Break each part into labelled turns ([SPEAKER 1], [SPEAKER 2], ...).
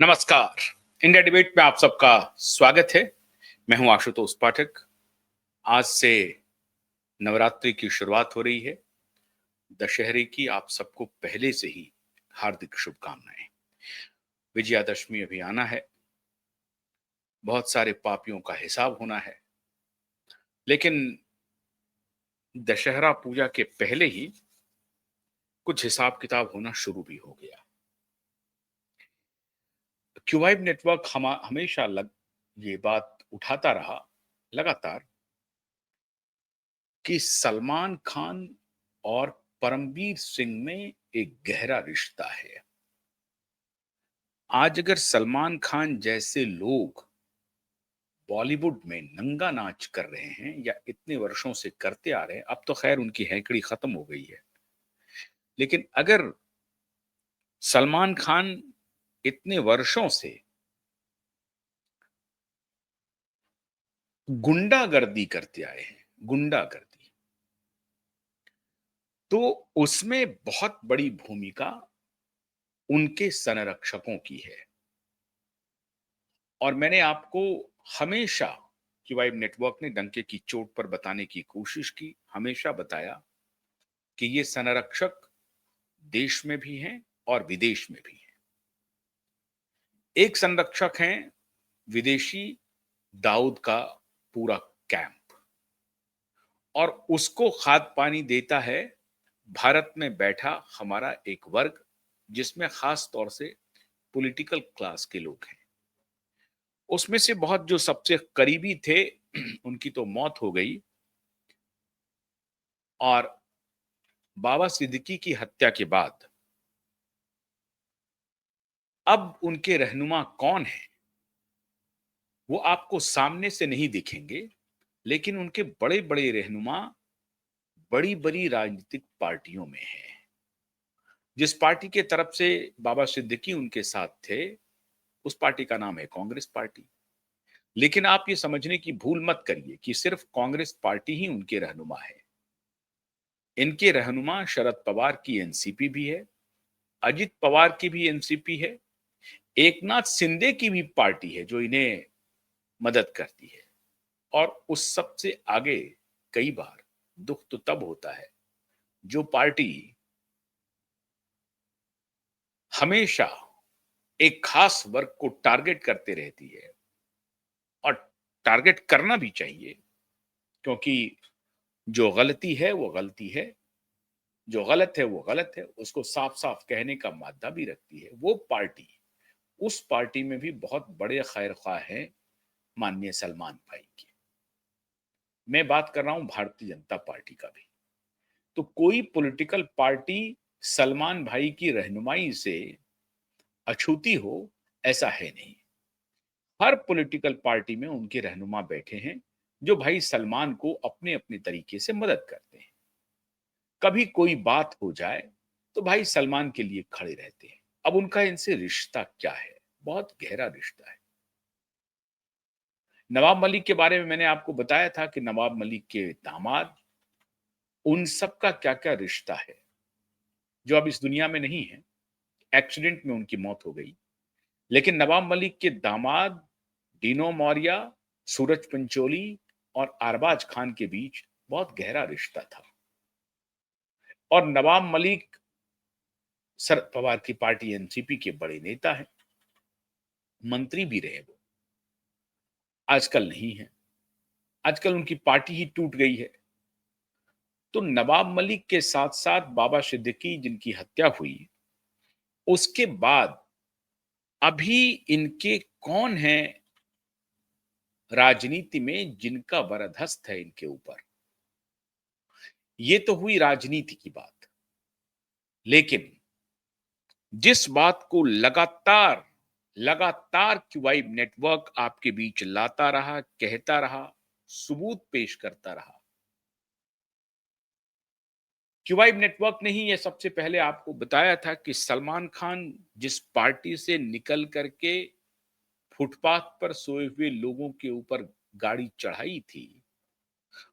[SPEAKER 1] नमस्कार। India debate में आप सबका स्वागत है। मैं हूं आशुतोष पाठक। आज से नवरात्रि की शुरुआत हो रही है। दशहरे की आप सबको पहले से ही हार्दिक शुभकामनाएं। विजयादशमी अभी आना है। बहुत सारे पापियों का हिसाब होना है। लेकिन दशहरा पूजा के पहले ही कुछ हिसाब किताब होना शुरू भी हो गया। क्यूवाइब नेटवर्क हमेशा ये बात उठाता रहा लगातार कि सलमान खान और परमवीर सिंह में एक गहरा रिश्ता है। आज अगर सलमान खान जैसे लोग बॉलीवुड में नंगा नाच कर रहे हैं या इतने वर्षों से करते आ रहे हैं, अब तो खैर उनकी हैकड़ी खत्म हो गई है, लेकिन अगर सलमान खान इतने वर्षों से गुंडागर्दी करते आए हैं, गुंडागर्दी, तो उसमें बहुत बड़ी भूमिका उनके संरक्षकों की है। और मैंने आपको हमेशा क्यूवाइब नेटवर्क ने डंके की चोट पर बताने की कोशिश की, हमेशा बताया कि ये संरक्षक देश में भी हैं और विदेश में भी हैं। एक संरक्षक हैं विदेशी दाऊद का पूरा कैंप, और उसको खाद पानी देता है भारत में बैठा हमारा एक वर्ग, जिसमें खास तौर से पॉलिटिकल क्लास के लोग हैं। उसमें से बहुत जो सबसे करीबी थे उनकी तो मौत हो गई, और बाबा सिद्दीकी की हत्या के बाद अब उनके रहनुमा कौन है वो आपको सामने से नहीं दिखेंगे, लेकिन उनके बड़े बड़े रहनुमा बड़ी बड़ी राजनीतिक पार्टियों में हैं। जिस पार्टी के तरफ से बाबा सिद्दीकी उनके साथ थे, उस पार्टी का नाम है कांग्रेस पार्टी। लेकिन आप ये समझने की भूल मत करिए कि सिर्फ कांग्रेस पार्टी ही उनके रहनुमा है। इनके रहनुमा शरद पवार की एनसीपी भी है, अजित पवार की भी एनसीपी है, एकनाथ शिंदे की भी पार्टी है जो इन्हें मदद करती है। और उस सब से आगे कई बार दुख तो तब होता है जो पार्टी हमेशा एक खास वर्ग को टारगेट करते रहती है, और टारगेट करना भी चाहिए, क्योंकि जो गलती है वो गलती है, जो गलत है वो गलत है, उसको साफ साफ कहने का मादा भी रखती है वो पार्टी। उस पार्टी में भी बहुत बड़े खैर ख्वाह हैं माननीय सलमान भाई के। मैं बात कर रहा हूं भारतीय जनता पार्टी का भी। तो कोई पॉलिटिकल पार्टी सलमान भाई की रहनुमाई से अछूती हो, ऐसा है नहीं। हर पॉलिटिकल पार्टी में उनके रहनुमा बैठे हैं जो भाई सलमान को अपने अपने तरीके से मदद करते हैं। कभी कोई बात हो जाए तो भाई सलमान के लिए खड़े रहते हैं। अब उनका इनसे रिश्ता क्या है? बहुत गहरा रिश्ता है। नवाब मलिक के बारे में मैंने आपको बताया था कि नवाब मलिक के दामाद, उन सब का क्या क्या रिश्ता है, जो अब इस दुनिया में नहीं है। एक्सीडेंट में उनकी मौत हो गई। लेकिन नवाब मलिक के दामाद डीनो मौर्य, सूरज पंचोली और अरबाज खान के बीच बहुत गहरा रिश्ता था। और नवाब मलिक शरद पवार की पार्टी एनसीपी के बड़े नेता हैं, मंत्री भी रहे वो। आजकल नहीं है, आजकल उनकी पार्टी ही टूट गई है। तो नवाब मलिक के साथ साथ बाबा सिद्दीकी जिनकी हत्या हुई, उसके बाद अभी इनके कौन है राजनीति में जिनका वरदहस्त है इनके ऊपर? ये तो हुई राजनीति की बात। लेकिन जिस बात को लगातार लगातार क्यूवाइब नेटवर्क आपके बीच लाता रहा, कहता रहा, सबूत पेश करता रहा, क्यूवाइब नेटवर्क ने ही ये सबसे पहले आपको बताया था कि सलमान खान जिस पार्टी से निकल करके फुटपाथ पर सोए हुए लोगों के ऊपर गाड़ी चढ़ाई थी,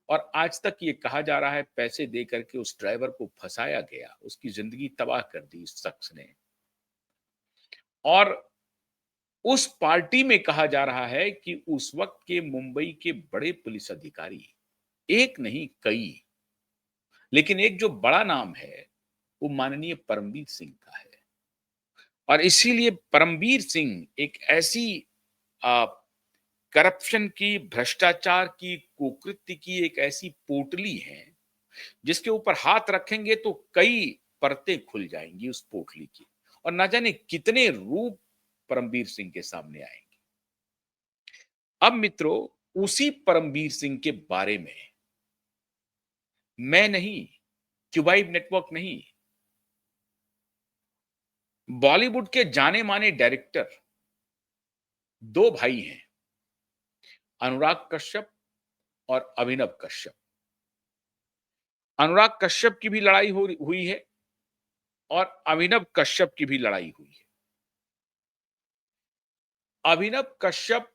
[SPEAKER 1] और आज तक ये कहा जा रहा है पैसे दे करके उस ड्राइवर को फंसाया गया, उसकी जिंदगी तबाह कर दी इस शख्स ने। और उस पार्टी में कहा जा रहा है कि उस वक्त के मुंबई के बड़े पुलिस अधिकारी, एक नहीं कई, लेकिन एक जो बड़ा नाम है वो माननीय परमवीर सिंह का है। और इसीलिए परमवीर सिंह एक ऐसी आ, करप्शन की, भ्रष्टाचार की, कुकृत्य की एक ऐसी पोटली है जिसके ऊपर हाथ रखेंगे तो कई परतें खुल जाएंगी उस पोटली की, और ना जाने कितने रूप परमवीर सिंह के सामने आएंगे। अब मित्रों, उसी परमवीर सिंह के बारे में मैं नहीं, क्यूबाइब नेटवर्क नहीं, बॉलीवुड के जाने माने डायरेक्टर दो भाई हैं, अनुराग कश्यप और अभिनव कश्यप। अनुराग कश्यप की भी लड़ाई हुई है और अभिनव कश्यप की भी लड़ाई हुई है। अभिनव कश्यप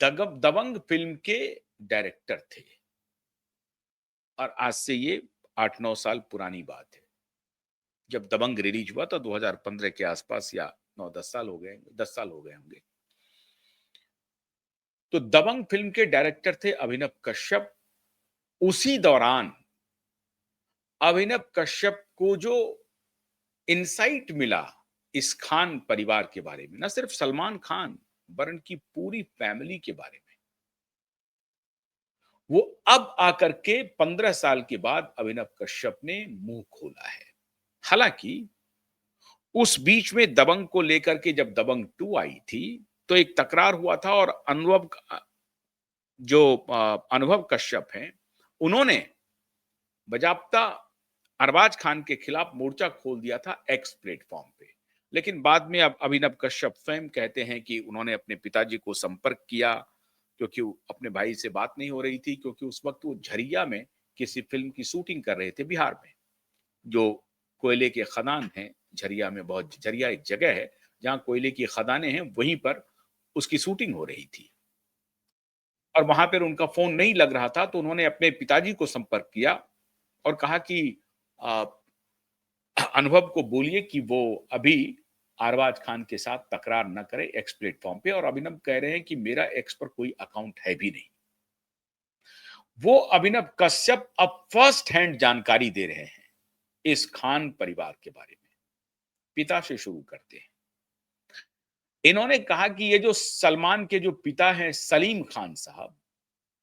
[SPEAKER 1] दबंग फिल्म के डायरेक्टर थे, और आज से ये 8-9 साल पुरानी बात है। जब दबंग रिलीज हुआ तो 2015 के आसपास, या 9-10 साल हो गए, 10 साल हो गए होंगे। तो दबंग फिल्म के डायरेक्टर थे अभिनव कश्यप। उसी दौरान अभिनव कश्यप को जो इनसाइट मिला इस खान परिवार के बारे में, न सिर्फ सलमान खान वरन की पूरी फैमिली के बारे में, वो अब आकर के 15 साल के बाद अभिनव कश्यप ने मुंह खोला है। हालांकि उस बीच में दबंग को लेकर के जब दबंग 2 आई थी तो एक तकरार हुआ था, और अनुभव कश्यप हैं, उन्होंने बजाप्ता अरबाज खान के खिलाफ मोर्चा खोल दिया था एक्स प्लेटफॉर्म पे। लेकिन बाद में अब अभिनव कश्यप स्वयं कहते हैं कि उन्होंने अपने पिताजी को संपर्क किया, क्योंकि अपने भाई से बात नहीं हो रही थी, क्योंकि उस वक्त वो झरिया में किसी फिल्म की शूटिंग कर रहे थे बिहार में, जो कोयले के खदान हैं। झरिया में, बहुत झरिया एक जगह है जहां कोयले की खदानें हैं, वहीं पर उसकी शूटिंग हो रही थी, और वहां पर उनका फोन नहीं लग रहा था। तो उन्होंने अपने पिताजी को संपर्क किया और कहा कि आ, अनुभव को बोलिए कि वो अभी अरबाज खान के साथ तकरार न करे एक्स प्लेटफॉर्म पे। और अभिनव कह रहे हैं कि मेरा एक्स पर कोई अकाउंट है भी नहीं। वो अभिनव कश्यप अब फर्स्ट हैंड जानकारी दे रहे हैं इस खान परिवार के बारे में। पिता से शुरू करते हैं। इन्होंने कहा कि ये जो सलमान के जो पिता हैं सलीम खान साहब,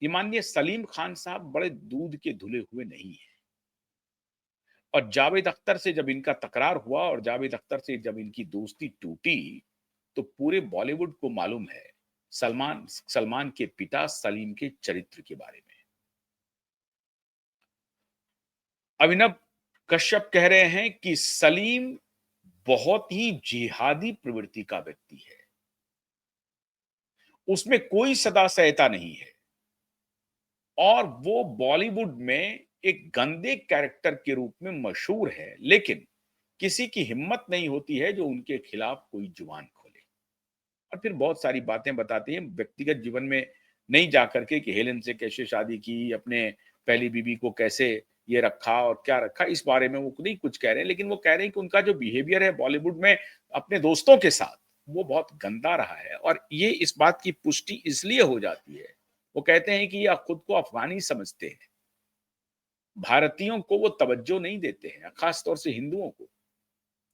[SPEAKER 1] ये माननीय सलीम खान साहब बड़े दूध के धुले हुए नहीं है। और जावेद अख्तर से जब इनका तकरार हुआ और जावेद अख्तर से जब इनकी दोस्ती टूटी, तो पूरे बॉलीवुड को मालूम है सलमान सलमान के पिता सलीम के चरित्र के बारे में। अभिनव कश्यप कह रहे हैं कि सलीम बहुत ही जिहादी प्रवृत्ति का व्यक्ति है, उसमें कोई सदा सहता नहीं है, और वो बॉलीवुड में एक गंदे कैरेक्टर के रूप में मशहूर है, लेकिन किसी की हिम्मत नहीं होती है जो उनके खिलाफ कोई जुबान खोले। और फिर बहुत सारी बातें बताते हैं व्यक्तिगत जीवन में, नहीं जाकर के कि हेलेन से कैसे शादी की, अपने पहली बीवी को कैसे ये रखा और क्या रखा, इस बारे में वो नहीं कुछ कह रहे हैं। लेकिन वो कह रहे हैं कि उनका जो बिहेवियर है बॉलीवुड में अपने दोस्तों के साथ, वो बहुत गंदा रहा है। और ये इस बात की पुष्टि इसलिए हो जाती है, वो कहते हैं कि ये खुद को अफगानी समझते हैं, भारतीयों को वो तवज्जो नहीं देते हैं, खास तौर से हिंदुओं को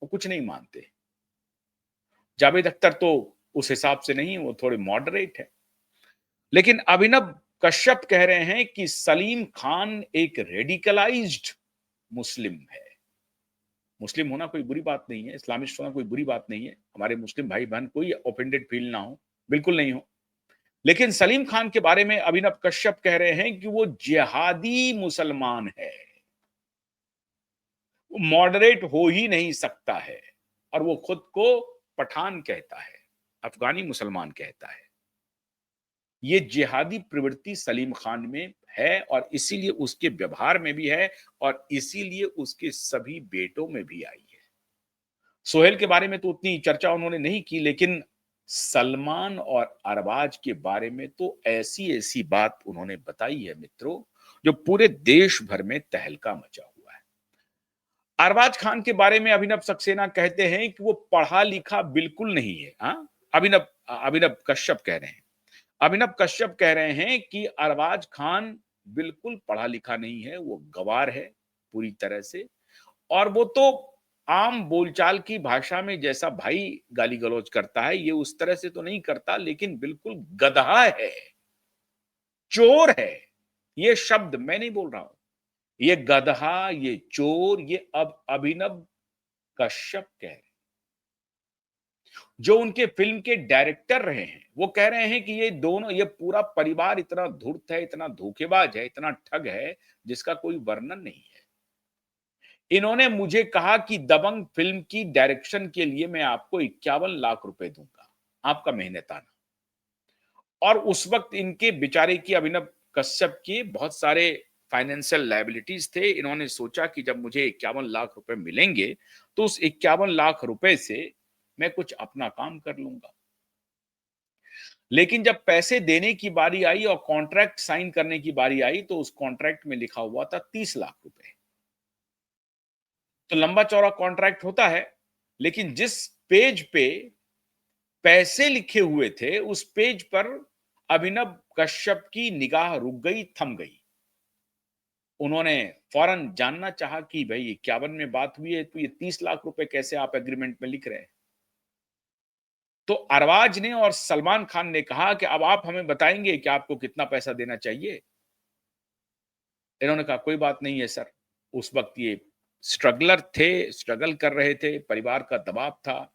[SPEAKER 1] वो कुछ नहीं मानते। जावेद अख्तर तो उस हिसाब से नहीं, वो थोड़े मॉडरेट है। लेकिन अभिनव कश्यप कह रहे हैं कि सलीम खान एक रेडिकलाइज्ड मुस्लिम है। मुस्लिम होना कोई बुरी बात नहीं है, इस्लामिस्ट होना कोई बुरी बात नहीं है, हमारे मुस्लिम भाई बहन कोई ऑफेंडेड फील ना हो, बिल्कुल नहीं हो। लेकिन सलीम खान के बारे में अभिनव कश्यप कह रहे हैं कि वो जिहादी मुसलमान है, वो मॉडरेट हो ही नहीं सकता है, और वो खुद को पठान कहता है, अफगानी मुसलमान कहता है। ये जिहादी प्रवृत्ति सलीम खान में है, और इसीलिए उसके व्यवहार में भी है, और इसीलिए उसके सभी बेटों में भी आई है। सोहेल के बारे में तो उतनी चर्चा उन्होंने नहीं की, लेकिन सलमान और अरबाज के बारे में तो ऐसी ऐसी बात उन्होंने बताई है मित्रों, जो पूरे देश भर में तहलका मचा हुआ है। अरबाज खान के बारे में अभिनव सक्सेना कहते हैं कि वो पढ़ा लिखा बिल्कुल नहीं है। हाँ, अभिनव अभिनव कश्यप कह रहे हैं। अभिनव कश्यप कह रहे हैं कि अरबाज खान बिल्कुल पढ़ा लिखा नहीं है, वो गँवार है पूरी तरह से। और वो तो आम बोलचाल की भाषा में जैसा भाई गाली-गलौज करता है, ये उस तरह से तो नहीं करता, लेकिन बिल्कुल गधा है, चोर है। ये शब्द मैं नहीं बोल रहा हूँ। ये गधा, ये चोर, ये अब अभिनव कश्यप कह रहे हैं। जो उनके फ़िल्म के डायरेक्टर रहे हैं, वो कह रहे हैं कि ये पूरा परिवार इतना धूर्त है, इतना धोखेबाज है, इतना ठग है, जिसका कोई वर्णन नहीं है। इन्होंने मुझे कहा कि दबंग फ़िल्म की डायरेक्शन के लिए मैं आपको 51 लाख रुपए दूँगा, आपका मेहनताना। और उस वक़्त इनके बेचारे की अभिनव कश्यप के बहुत सारे फाइनेंशियल लायबिलिटीज़ थे। इन्होंने सोचा कि जब मुझे 51 लाख रुपए मिलेंगे, तो उस 51 लाख रुपए से मैं कुछ अपना काम कर लूँगा। लेकिन जब पैसे देने की बारी आई और कॉन्ट्रैक्ट साइन करने की बारी आई, तो उस कॉन्ट्रैक्ट में लिखा हुआ था 30 लाख रुपए। तो लंबा-चौड़ा कॉन्ट्रैक्ट होता है, लेकिन जिस पेज पे पैसे लिखे हुए थे, उस पेज पर अभिनव कश्यप की निगाह रुक गई, थम गई। उन्होंने फौरन जानना चाहा कि भई 51 में बात हुई है, तो ये 30 लाख रुपए कैसे आप एग्रीमेंट में लिख रहे हैं? तो अरबाज ने और सलमान खान ने कहा कि अब आप हमें बताएँगे कि आपको कितना पैसा देना चाहिए? इन्होंने कहा कोई बात नहीं है सर। उस वक़्त ये स्ट्रगलर थे, स्ट्रगल कर रहे थे, परिवार का दबाव था,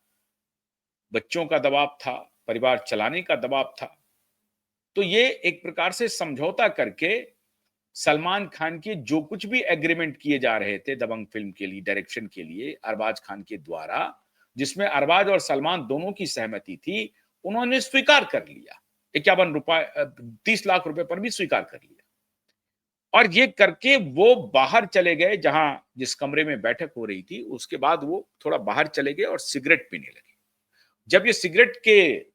[SPEAKER 1] बच्चों का दबाव था, परिवार चलाने का दबाव था। तो ये एक प्रकार से समझौता करके सलमान खान के जो कुछ भी एग्रीमेंट किए जा रहे थे दबंग फ़िल्म के लिए, डायरेक्शन के लिए अरबाज खान के द्वारा, जिसमें अरबाज और सलमान दोनों की सहमति थी, उन्होंने स्वीकार कर लिया। 30 लाख रुपए पर भी स्वीकार कर लिया। और ये करके वो बाहर चले गए जहां जिस कमरे में बैठक हो रही थी, उसके बाद वो थोड़ा बाहर चले गए और सिगरेट पीने लगे। जब ये सिगरेट के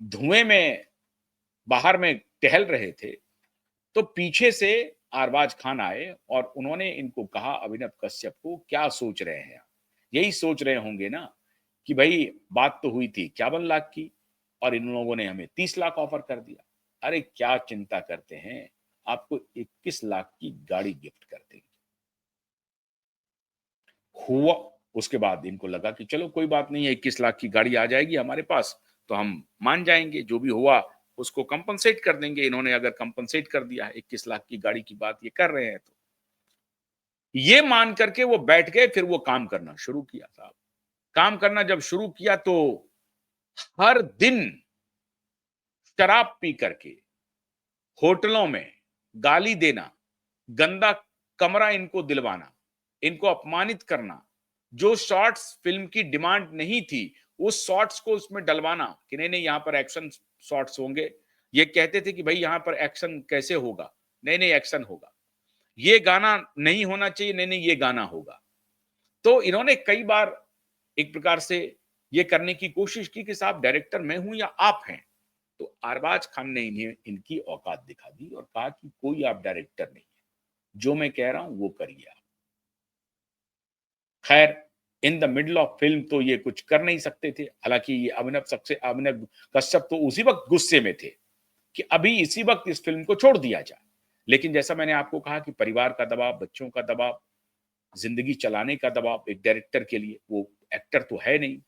[SPEAKER 1] धुएं में बाहर में टहल रहे थे, तो पीछे से अरबाज खान आए और उन्होंने इनको कहा अभिनव कश्यप को, क्या सोच रहे हैं आप? यही सोच रहे होंगे ना कि भाई बात तो हुई थी 51 लाख की और इन लोगों ने हमें 30 लाख ऑफर कर दिया। अरे क्या चिंता करते हैं, आपको 21 लाख की गाड़ी गिफ्ट कर देंगे। हुआ उसके बाद इनको लगा कि चलो कोई बात नहीं है, 21 लाख की गाड़ी आ जाएगी हमारे पास, तो हम मान जाएँगे, जो भी हुआ उसको कंपनसेट कर देंगे। इन्होंने अगर कंपनसेट कर दिया, 21 लाख की गाड़ी की बात ये कर रहे हैं तो। ये मान करके वो बैठ गए, फिर वो काम करना शुरू किया साहब। काम करना जब शुरू किया तो हर दिन शराब पी करके होटलों में गाली देना, गंदा कमरा इनको दिलवाना, इनको अपमानित करना, जो शॉट्स फ़िल्म की डिमांड नहीं थी, उस शॉट्स को उसमें डलवाना कि नहीं-नहीं यहाँ पर एक्शन शॉट्स होंगे। ये कहते थे कि भई यहाँ पर एक्शन कैसे होगा? नहीं-नहीं एक्शन होगा। ये गाना नहीं होना चाहिए, नहीं-नहीं ये गाना होगा। तो इन्होंने कई बार एक प्रकार से ये करने की कोशिश की कि साहब डायरेक्टर मैं हूँ या आप हैं? तो अरबाज खान ने इन्हें इनकी औकात दिखा दी और कहा कि कोई आप डायरेक्टर नहीं है। जो मैं कह रहा हूँ वो करिए आप। खैर in the middle of film तो ये कुछ कर नहीं सकते थे। हालाँकि ये अभिनव कश्यप तो उसी वक़्त गुस्से में थे कि अभी इसी वक़्त इस फ़िल्म को छोड़ दिया जाए। लेकिन जैसा मैंने आपको कहा कि परिवार का दबाव, बच्चों का दबाव, ज़िंदगी चलाने का दबाव एक डायरेक्टर के लिए, वो एक्टर तो है नहीं,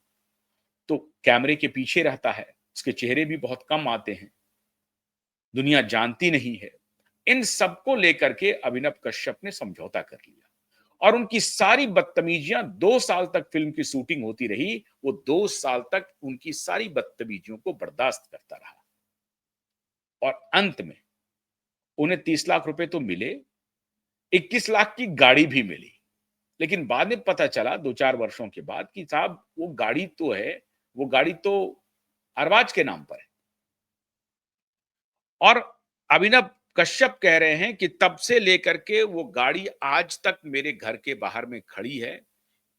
[SPEAKER 1] तो कैमरे के पीछे रहता है, उसके चेहरे भी बहुत कम आते हैं, दुनिया जानती नहीं है। इन सबको लेकर के अभिनव कश्यप ने समझौता कर लिया और उनकी सारी बदतमीजियां 2 साल तक फ़िल्म की शूटिंग होती रही, वो 2 साल तक उनकी सारी बदतमीजियों को बर्दाश्त करता रहा और अंत में उन्हें 30 लाख रुपए तो मिले, 21 लाख की गाड़ी भी मिली। लेकिन बाद में पता चला 2-4 वर्षों के बाद कि साहब वो गाड़ी तो है, वो गाड़ी तो अरबाज के नाम पर है। और अभिनव कश्यप कह रहे हैं कि तब से लेकर के वो गाड़ी आज तक मेरे घर के बाहर में खड़ी है।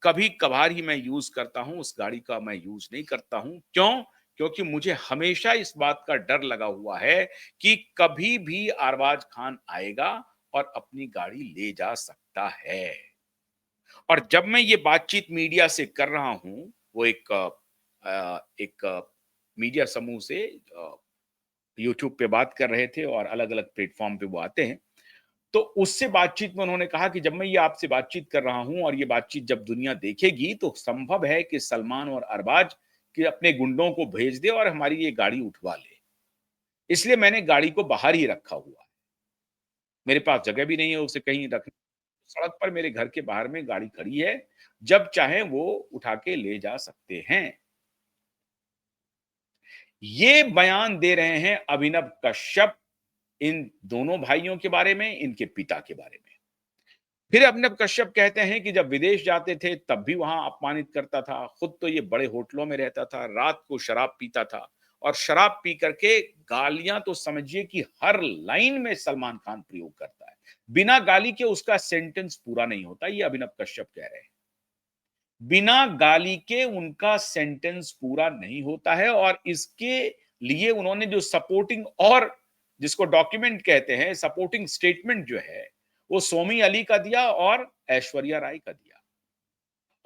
[SPEAKER 1] कभी-कभार ही मैं यूज़ करता हूँ, उस गाड़ी का मैं यूज़ नहीं करता हूँ। क्यों? क्योंकि मुझे हमेशा इस बात का डर लगा हुआ है कि कभी भी अरबाज खान आएगा और अपनी गाड़ी ले जा सकता है। और जब मैं ये बातचीत मीडिया से कर रहा हूं, वो एक मीडिया समूह से यूट्यूब पे बात कर रहे थे और अलग-अलग प्लेटफ़ॉर्म पे वो आते हैं। तो उससे बातचीत में उन्होंने कहा कि जब मैं ये आपसे बातचीत कर रहा हूँ और ये बातचीत जब दुनिया देखेगी तो संभव है कि सलमान और अरबाज के अपने गुंडों को भेज दे और हमारी ये गाड़ी उठवा ले। इसलिए मैंने गाड़ी को बाहर ही रखा हुआ है। मेरे पास जगह भी नहीं है उसे कहीं रखने। सड़क पर मेरे घर के बाहर में गाड़ी खड़ी है। जब चाहें वो उठा के ले जा सकते हैं। ये बयान दे रहे हैं अभिनव कश्यप इन दोनों भाइयों के बारे में, इनके पिता के बारे में। फिर अभिनव कश्यप कहते हैं कि जब विदेश जाते थे तब भी वहां अपमानित करता था। खुद तो ये बड़े होटलों में रहता था, रात को शराब पीता था और शराब पी करके गालियां तो समझिए कि हर लाइन में सलमान खान प्रयोग करता है। बिना गाली के उसका सेंटेंस पूरा नहीं होता, ये अभिनव कश्यप कह रहे हैं। बिना गाली के उनका सेंटेंस पूरा नहीं होता है और इसके लिए उन्होंने जो सपोर्टिंग और जिसको डॉक्यूमेंट कहते हैं, सपोर्टिंग स्टेटमेंट जो है वो सोमी अली का दिया और ऐश्वर्या राय का दिया।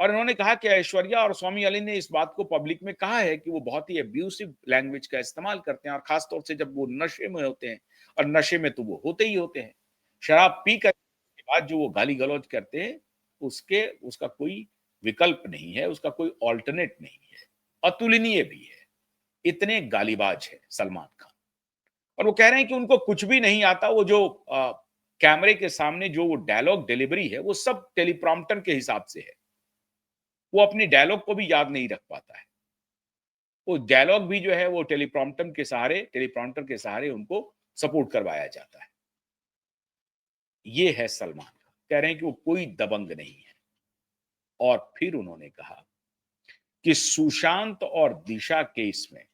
[SPEAKER 1] और इन्होंने कहा कि ऐश्वर्या और स्वामी अली ने इस बात को पब्लिक में कहा है कि वो बहुत ही अब्यूसिव लैंग्वेज का इस्तेमाल करते हैं और खास तौर से जब वो नशे में होते हैं, और नशे में तो वो होते ही होते हैं। शराब पी कर के बाद जो वो गाली गलौज करते हैं, उसके उसका कोई विकल्प नहीं है, उसका कोई ऑल्टरनेट नहीं है, अतुलनीय भी है। इतने गालीबाज है सलमान खान। और वो कह रहे हैं कि उनको कुछ भी नहीं आता। वो जो कैमरे के सामने जो वो डायलॉग डिलीवरी है वो सब टेलीप्रॉम्प्टर के हिसाब से है। वो अपनी डायलॉग को भी याद नहीं रख पाता है। वो डायलॉग भी जो है वो टेलीप्रॉम्प्टर के सहारे उनको सपोर्ट करवाया जाता है। ये है सलमान खान। कह रहे हैं कि वो कोई दबंग नहीं है। और फिर उन्होंने कहा कि सुशांत और दिशा केस में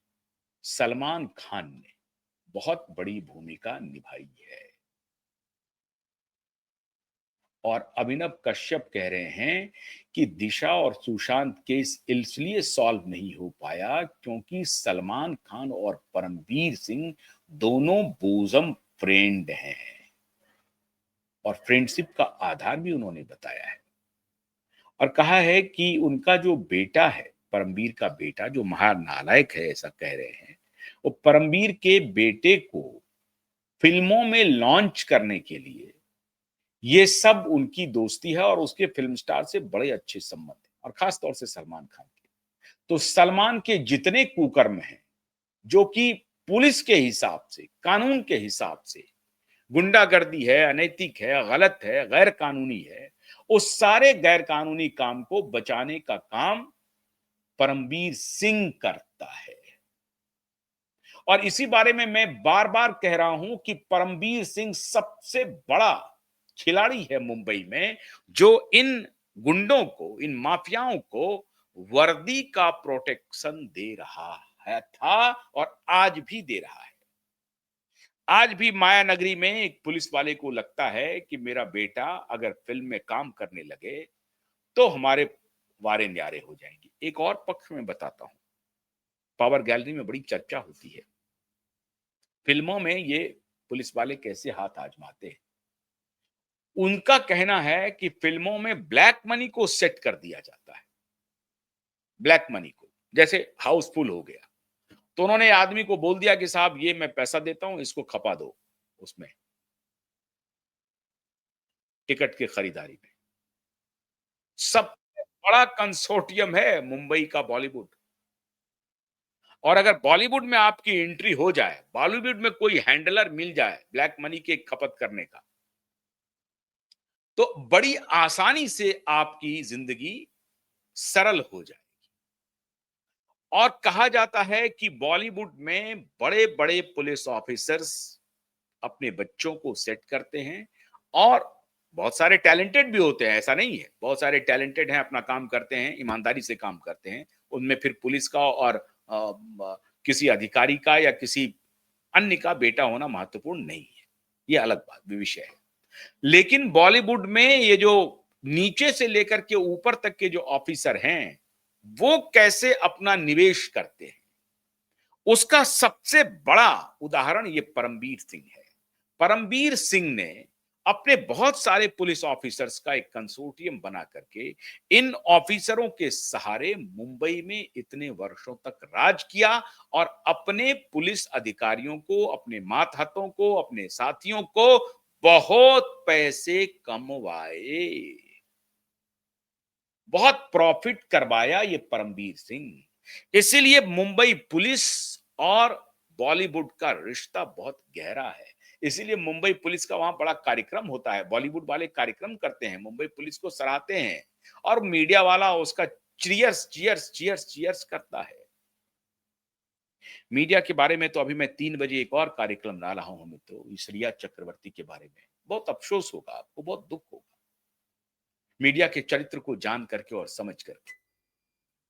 [SPEAKER 1] सलमान खान ने बहुत बड़ी भूमिका निभाई है। और अभिनव कश्यप कह रहे हैं कि दिशा और सुशांत केस इसलिए सॉल्व नहीं हो पाया क्योंकि सलमान खान और परमवीर सिंह दोनों बोजम फ्रेंड हैं। और फ्रेंडशिप का आधार भी उन्होंने बताया है और कहा है कि उनका जो बेटा है, परमवीर का बेटा जो महानालायक है ऐसा कह रहे हैं, वो परमवीर के बेटे को फिल्मों में लॉन्च करने के लिए ये सब उनकी दोस्ती है और उसके फिल्म स्टार से बड़े अच्छे संबंध हैं और खास तौर से सलमान खान के। तो सलमान के जितने कुकर्म हैं, जो कि पुलिस के हिसाब से, कानून के हिसाब से गुंडागर्दी है, अनैतिक है, गलत है, गैर कानूनी है, उस सारे गैर कानूनी काम को बचाने का काम परमवीर सिंह करता है। और इसी बारे में मैं बार-बार कह रहा हूं कि परमवीर सिंह सबसे बड़ा खिलाड़ी है मुंबई में, जो इन गुंडों को, इन माफियाओं को वर्दी का प्रोटेक्शन दे रहा है, था और आज भी दे रहा है। आज भी माया नगरी में एक पुलिस वाले को लगता है कि मेरा बेटा अगर फिल्म में काम करने लगे तो हमारे वारे न्यारे हो जाएंगे। एक और पक्ष में बताता हूं, पावर गैलरी में बड़ी चर्चा होती है फिल्मों में ये पुलिस वाले कैसे हाथ आजमाते हैं। उनका कहना है कि फिल्मों में ब्लैक मनी को सेट कर दिया जाता है। ब्लैक मनी को, जैसे हाउसफुल हो गया तो उन्होंने आदमी को बोल दिया कि साहब ये मैं पैसा देता हूं, इसको खपा दो उसमें टिकट की खरीदारी में। सबसे बड़ा कंसोर्टियम है मुंबई का बॉलीवुड। और अगर बॉलीवुड में आपकी एंट्री हो जाए, बॉलीवुड में कोई हैंडलर मिल जाए ब्लैक मनी के खपत करने का, तो बड़ी आसानी से आपकी जिंदगी सरल हो जाए। और कहा जाता है कि बॉलीवुड में बड़े-बड़े पुलिस ऑफिसर्स अपने बच्चों को सेट करते हैं और बहुत सारे टैलेंटेड भी होते हैं, ऐसा नहीं है। बहुत सारे टैलेंटेड हैं, अपना काम करते हैं, ईमानदारी से काम करते हैं। उनमें फिर पुलिस का और किसी अधिकारी का या किसी अन्य का बेटा होना महत्वपूर्ण नहीं है। ये अलग बात विषय है। लेकिन बॉलीवुड में ये जो नीचे से लेकर के ऊपर तक के जो ऑफिसर हैं, वो कैसे अपना निवेश करते हैं, उसका सबसे बड़ा उदाहरण ये परमवीर सिंह है। परमवीर सिंह ने अपने बहुत सारे पुलिस ऑफिसर्स का एक कंसोर्टियम बना करके इन ऑफिसरों के सहारे मुंबई में इतने वर्षों तक राज किया और अपने पुलिस अधिकारियों को, अपने मातहतों को, अपने साथियों को बहुत पैसे कमवाए, बहुत प्रॉफिट करवाया ये परमवीर सिंह। इसीलिए मुंबई पुलिस और बॉलीवुड का रिश्ता बहुत गहरा है। इसीलिए मुंबई पुलिस का वहां बड़ा कार्यक्रम होता है, बॉलीवुड वाले कार्यक्रम करते हैं, मुंबई पुलिस को सराहते हैं और मीडिया वाला उसका चीयर्स चीयर्स चीयर्स चीयर्स करता है। मीडिया के बारे में तो अभी मैं 3 बजे एक और कार्यक्रम ला रहा हूं मित्रों, इस रिया चक्रवर्ती के बारे में। बहुत अफसोस होगा आपको, बहुत दुख होगा मीडिया के चरित्र को जान करके और समझ करके।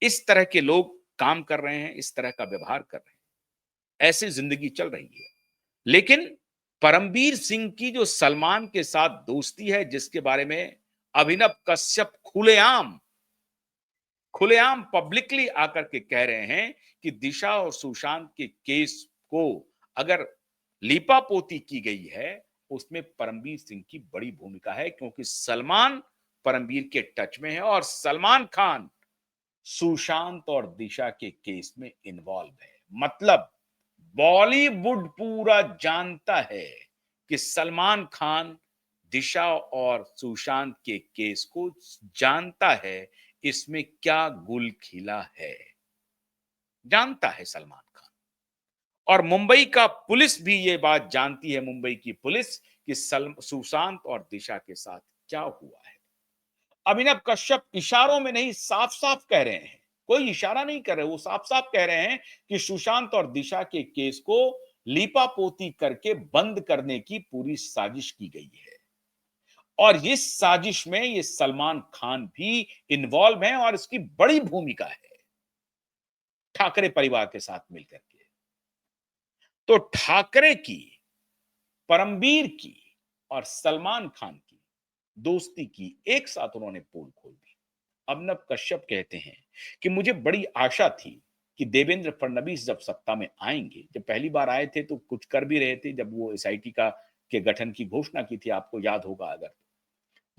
[SPEAKER 1] इस तरह के लोग काम कर रहे हैं, इस तरह का व्यवहार कर रहे हैं, ऐसी जिंदगी चल रही है। लेकिन परमवीर सिंह की जो सलमान के साथ दोस्ती है, जिसके बारे में अभिनव कश्यप खुलेआम खुलेआम पब्लिकली आकर के कह रहे हैं कि दिशा और सुशांत के केस को अगर लीपापोती की गई है, उसमें परमवीर सिंह की बड़ी भूमिका है, क्योंकि सलमान परमवीर के टच में है और सलमान खान सुशांत और दिशा के केस में इन्वॉल्व है। मतलब बॉलीवुड पूरा जानता है कि सलमान खान दिशा और सुशांत के केस को जानता है, इसमें क्या गुल खिला है, जानता है सलमान खान। और मुंबई का पुलिस भी ये बात जानती है, मुंबई की पुलिस, कि सुशांत और दिशा के साथ क्या हुआ है। अभिनव कश्यप इशारों में नहीं, साफ साफ कह रहे हैं, कोई इशारा नहीं कर रहे, वो साफ साफ कह रहे हैं कि सुशांत और दिशा के केस को लीपापोती करके बंद करने की पूरी साजिश की गई है और इस साजिश में ये सलमान खान भी इन्वॉल्व है और इसकी बड़ी भूमिका है ठाकरे परिवार के साथ मिलकर के। तो ठाकरे की, परमवीर की और सलमान खान की दोस्ती की एक साथ उन्होंने पोल खोल दी। अभिनव कश्यप कहते हैं कि मुझे बड़ी आशा थी कि देवेंद्र फडणवीस जब सत्ता में आएंगे, जब पहली बार आए थे तो कुछ कर भी रहे थे, जब वो एसआईटी का के गठन की घोषणा की थी, आपको याद होगा अगर,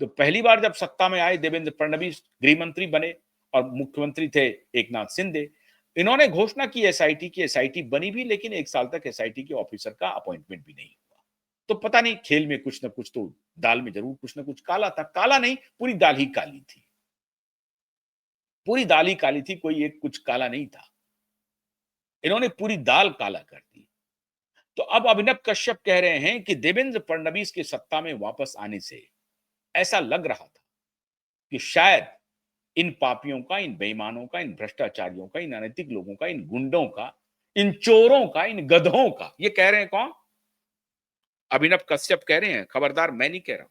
[SPEAKER 1] तो पहली बार जब सत्ता में आए देवेंद्र फडणवीस, गृह मंत्री बने और मुख्यमंत्री थे एकनाथ शिंदे, इन्होंने घोषणा की एसआईटी की, एसआईटी बनी भी, लेकिन 1 साल तक एसआईटी के ऑफिसर का अपॉइंटमेंट भी नहीं हुआ। तो पता नहीं खेल में कुछ ना कुछ तो, दाल में जरूर कुछ ना कुछ काला था, काला नहीं, पूरी दाल ही काली थी, पूरी दाल ही काली थी, कोई एक कुछ काला नहीं था, इन्होंने पूरी दाल काला कर दी। तो अब अभिनव कश्यप कह रहे हैं कि देवेंद्र फडणवीस के सत्ता में वापस आने से ऐसा लग रहा था कि शायद इन पापियों का, इन बेईमानों का, इन भ्रष्टाचारियों का, इन अनैतिक लोगों का, इन गुंडों का, इन चोरों का, इन गधों का, ये कह रहे हैं कौन? अभिनव कश्यप कह रहे हैं, खबरदार मैं नहीं कह रहा हूं।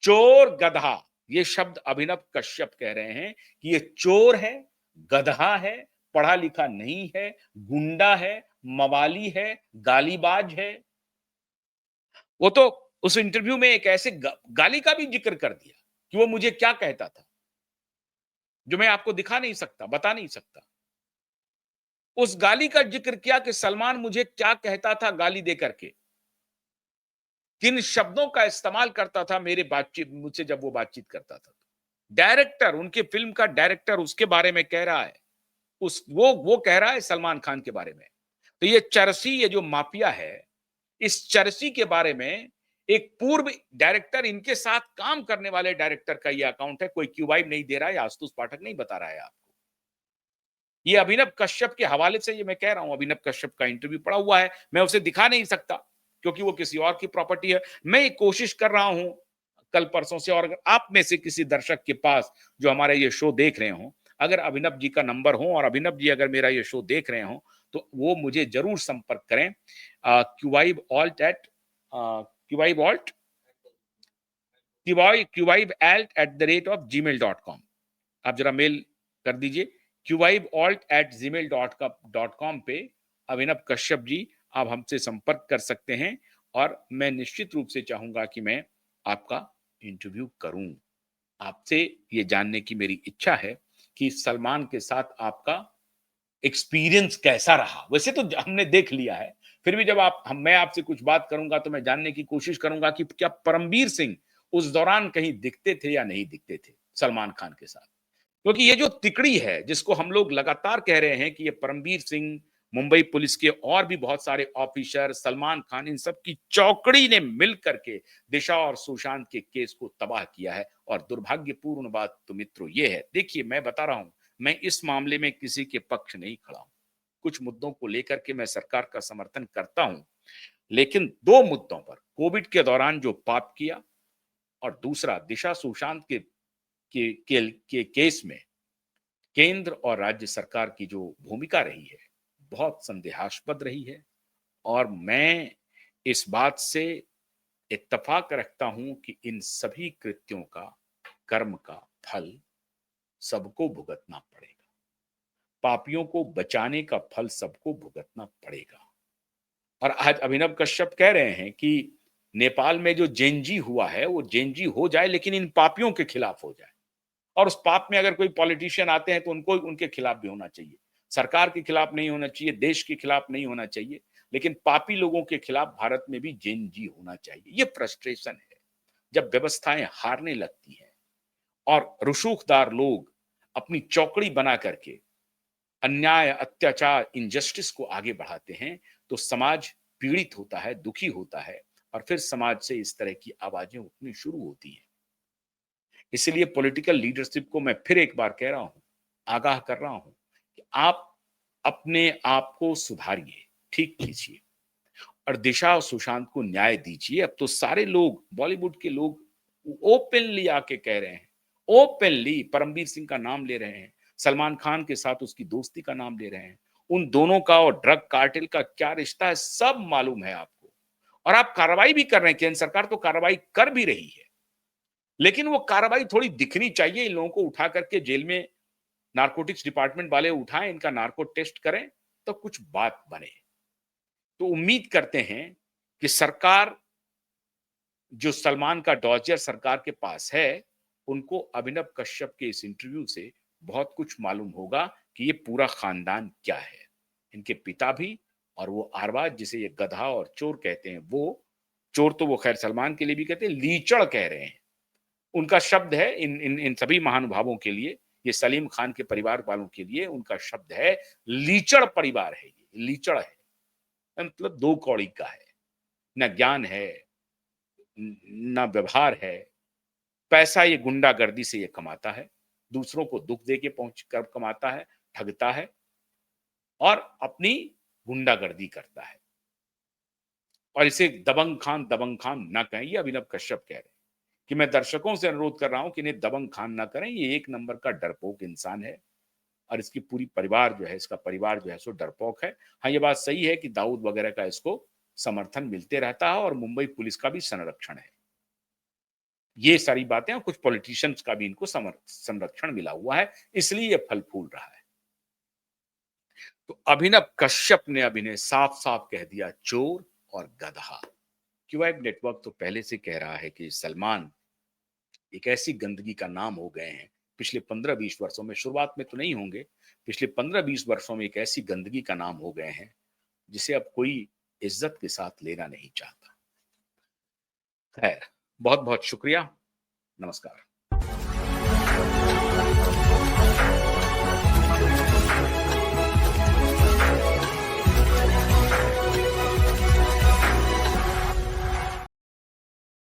[SPEAKER 1] चोर गधा, ये शब्द अभिनव कश्यप कह रहे हैं कि ये चोर है, गधा है, पढ़ा लिखा नहीं है, गुंडा है, मवाली है, गालीबाज है। वो तो उस इंटरव्यू में एक ऐसे गाली का भी जिक्र कर दिया कि वो मुझे क्या कहता था, जो मैं आपको दिखा नहीं सकता, बता नहीं सकता। उस गाली का जिक्र किया कि सलमान मुझे क्या कहता था गाली दे करके, किन शब्दों का इस्तेमाल करता था मेरे बातचीत मुझसे जब वो बातचीत करता था। डायरेक्टर, उनके फिल्म का डायरेक्टर उसके बारे में कह रहा है, उस वो कह रहा है सलमान खान के बारे में। तो ये चरसी, ये जो माफिया है, इस चरसी के बारे में एक पूर्व डायरेक्टर, इनके साथ काम करने वाले डायरेक्टर का ये अकाउंट है, कोई क्यू वाइब नहीं दे रहा है, आशुतोष पाठक नहीं बता रहा है आपको। ये अभिनव कश्यप के हवाले से ये मैं कह रहा हूं, अभिनव कश्यप का इंटरव्यू पड़ा हुआ है, मैं उसे दिखा नहीं सकता क्योंकि वो किसी और की प्रॉपर्टी है। मैं ये कोशिश कर रहा हूं कल परसों से, और अगर आप में से किसी दर्शक के पास जो हमारे ये शो देख रहे हो, अगर अभिनव जी का नंबर हो और अभिनव जी अगर मेरा ये शो देख रहे हो, तो वो मुझे जरूर संपर्क करें। Qvibe alt at Qvibe alt Qvibe alt @gmail.com, आप जरा मेल कर दीजिए qvibealt@gmail.com पे। अभिनव कश्यप जी, आप हमसे संपर्क कर सकते हैं और मैं निश्चित रूप से चाहूंगा कि मैं आपका इंटरव्यू करूं। आपसे ये जानने की मेरी इच्छा है कि सलमान के साथ आपका एक्सपीरियंस कैसा रहा। वैसे तो हमने देख लिया है, फिर भी जब मैं आपसे कुछ बात करूंगा तो मैं जानने की कोशिश करूंगा कि क्या परमबीर सिंह उस दौरान कहीं दिखते थे या नहीं दिखते थे सलमान खान के साथ। क्योंकि ये जो तिकड़ी है जिसको हम लोग लगातार कह रहे हैं कि ये परमबीर सिंह, मुंबई पुलिस के और भी बहुत सारे ऑफिसर, सलमान खान, इन सब की चौकड़ी ने मिल करके दिशा और सुशांत के केस को तबाह किया है। और दुर्भाग्यपूर्ण बात तो मित्रों ये है, देखिए मैं बता रहा हूं, मैं इस मामले में किसी के पक्ष नहीं खड़ा हूं। कुछ मुद्दों को लेकर के मैं सरकार का समर्थन करता हूं, लेकिन दो मुद्दों पर, कोविड के दौरान जो पाप किया और दूसरा दिशा सुशांत के केस में केंद्र और राज्य सरकार की जो भूमिका रही है, बहुत संदेहास्पद रही है। और मैं इस बात से इत्तेफाक रखता हूं कि इन सभी कृत्यों का, कर्म का फल सबको भुगतना पड़ेगा। पापियों को बचाने का फल सबको भुगतना पड़ेगा। और आज अभिनव कश्यप कह रहे हैं कि नेपाल में जो जेनजी हुआ है वो जेनजी हो जाए, लेकिन इन पापियों के खिलाफ हो जाए। और उस पाप में अगर कोई पॉलिटिशियन आते हैं तो उनको उनके खिलाफ भी होना चाहिए। सरकार के खिलाफ नहीं होना चाहिए, देश के खिलाफ नहीं होना चाहिए, लेकिन पापी लोगों के खिलाफ भारत में भी जेनजी होना चाहिए। ये फ्रस्ट्रेशन है जब व्यवस्थाएं हारने लगती हैं और रसूखदार लोग अपनी चौकड़ी बना करके अन्याय, अत्याचार, इनजस्टिस को आगे बढ़ाते हैं, तो समाज पीड़ित होता है, दुखी होता है और फिर समाज से इस तरह की आवाजें उठनी शुरू होती हैं। इसलिए पॉलिटिकल लीडरशिप को मैं फिर एक बार कह रहा हूं, आगाह कर रहा हूं कि आप अपने आप को सुधारिए, ठीक कीजिए और दिशा और सुशांत को न्याय दीजिए। अब तो सारे लोग, बॉलीवुड के लोग ओपनली आके कह रहे हैं, ओपनली परमबीर सिंह का नाम ले रहे हैं, सलमान खान के साथ उसकी दोस्ती का नाम ले रहे हैं। उन दोनों का और ड्रग कार्टेल का क्या रिश्ता है सब मालूम है आपको। और आप कार्रवाई भी कर रहे हैं, केंद्र सरकार तो कार्रवाई कर भी रही है, लेकिन वो कार्रवाई थोड़ी दिखनी चाहिए। इन लोगों को उठा करके जेल में नारकोटिक्स डिपार्टमेंट वाले उठाएं, इनका नार्को टेस्ट करें, तो कुछ बात बने। तो उम्मीद करते हैं कि सरकार, जो सलमान का डॉजियर सरकार के पास है, उनको अभिनव कश्यप के इस इंटरव्यू से बहुत कुछ मालूम होगा कि ये पूरा खानदान क्या है। इनके पिता भी, और वो आरबाज जिसे ये गधा और चोर कहते हैं, वो चोर तो वो खैर सलमान के लिए भी कहते हैं, लीचड़ कह रहे हैं। उनका शब्द है इन इन इन सभी महानुभावों के लिए, ये सलीम खान के परिवार वालों के लिए उनका शब्द है, लीचड़ परिवार है, ये लीचड़ है, मतलब दो कौड़ी का है, न ज्ञान है, न व्यवहार है। पैसा ये गुंडागर्दी से ये कमाता है, दूसरों को दुख दे के पहुंच कर कमाता है, ठगता है और अपनी गुंडागर्दी करता है। और इसे दबंग खान ना कहें, ये अभिनव कश्यप कह रहे हैं। कि मैं दर्शकों से अनुरोध कर रहा हूं कि इन्हें दबंग खान ना करें, ये एक नंबर का डरपोक इंसान है और इसकी पूरी परिवार जो है, इसका परिवार जो है सो डरपोक है। हाँ, ये बात सही है कि दाऊद वगैरह का इसको समर्थन मिलते रहता है और मुंबई पुलिस का भी संरक्षण है। ये सारी बातें, और कुछ पॉलिटिशियंस का भी इनको संरक्षण मिला हुआ है, इसलिए ये फल फूल रहा है। तो अभिनव कश्यप ने अब इन्हें साफ साफ कह दिया चोर और गधा। क्यूआईब नेटवर्क तो पहले से कह रहा है कि सलमान एक ऐसी गंदगी का नाम हो गए हैं पिछले 15-20 वर्षों में, शुरुआत में तो नहीं होंगे, पिछले 15-20 वर्षों में एक ऐसी गंदगी का नाम हो गए हैं जिसे अब कोई इज्जत के साथ लेना नहीं चाहता। खैर, बहुत बहुत शुक्रिया, नमस्कार।